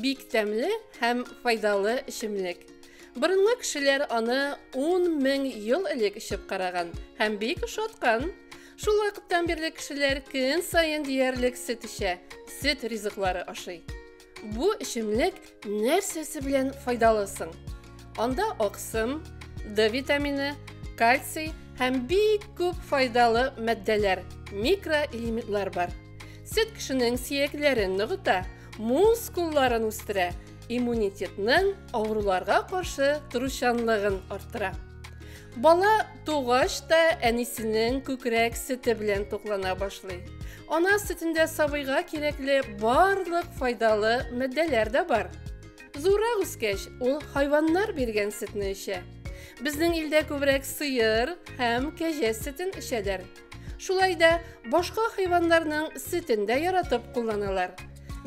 бик тәмле һәм файдалы эчемлек. Борынгы кешеләр аны 10 мең ел элек эчеп караган һәм бик ошаткан. Шул вакыттан бирле кешеләр көн сайын диярлек сөт эчә, сөт ризыклары ашый. Бу эчемлек нәрсәсе белән файдалы соң? Анда аксым, D витамины, кальций һәм бик күп файдалы матдәләр, микроэлементлар бар. Сөт кешенең сөякләрен ныгыта, мускулларын үстерә, иммунитетның авыруларга каршы туручанлыгын арттыра. Бала тугач та әнисенең күкрәк сөте белән туклана башлый. Ана сөтендә сабыйга кирәкле барлык файдалы матдәләр дә бар. Зурак үскәч, ул хайваннар биргән сөтне эчә. Безнең илдә күбрәк сыер һәм кәҗә сөтен эчәләр. Шулай да башка хайваннарның сөтен дә яратып кулланалар.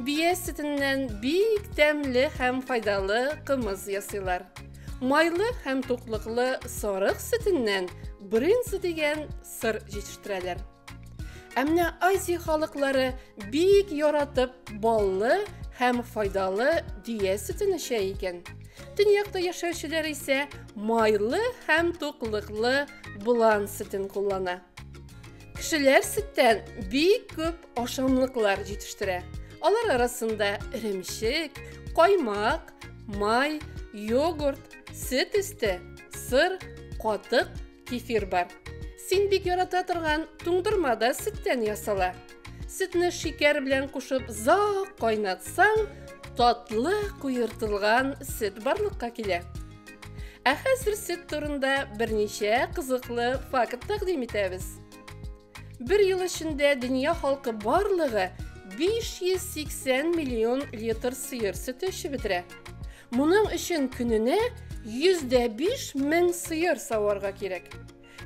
Бия сөтеннән бик тәмле һәм файдалы кымыз ясыйлар. Майлы һәм туклыклы сарык сөтеннән брынза дигән сыр җитештерәләр. Әмма Азия халыклары бик яратып баллы һәм файдалы дия сөтен эчә икән. Төньякта яшәүчеләр исә майлы һәм туклыклы булан сөтен куллана. Кешеләр сөттән бик күп ашамлыклар җитештерә. Алар арасында иремчек, каймак, май, йогурт, сөт өсте, сыр, катык, кефир бар. Син бик ярата торган туңдырмада сөттән ясала. Сөтне шикәр белән кушып зак кайнатсаң, татлы куертылган сөт барлыкка килә. Ә хәзер сөт турында берничә кызыклы факт тәкъдим итәбез. Bir ел эчендә дөнья халкы барлыгы 580 миллион литр сыер сөте эчеп бетерә. Моның өчен көненә 105 мең сыер саварга кирәк.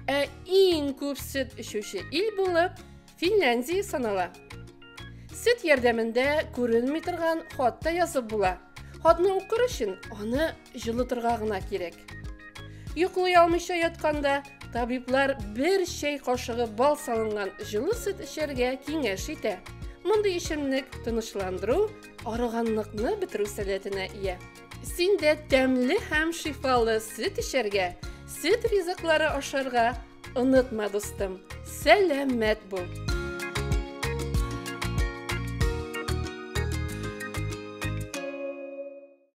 Ә иң күп сөт эчүче ил булып Финляндия санала. Сөт ярдәмендә күренми торган хат та язып була. Хатны укыр өчен аны җылытырга гына кирәк. Йоклый алмыйча ятканда табиблар бер чәй кашыгы бал салынган җылы сөт эчәргә киңәш итә. Мондый эчемлек тынычландыру, арыганлыкны бетерү сәләтенә ия. Син дә тәмле һәм шифалы сөт эчәргә, сөт ризыклары ашарга онытма, дустым. Сәламәт бул.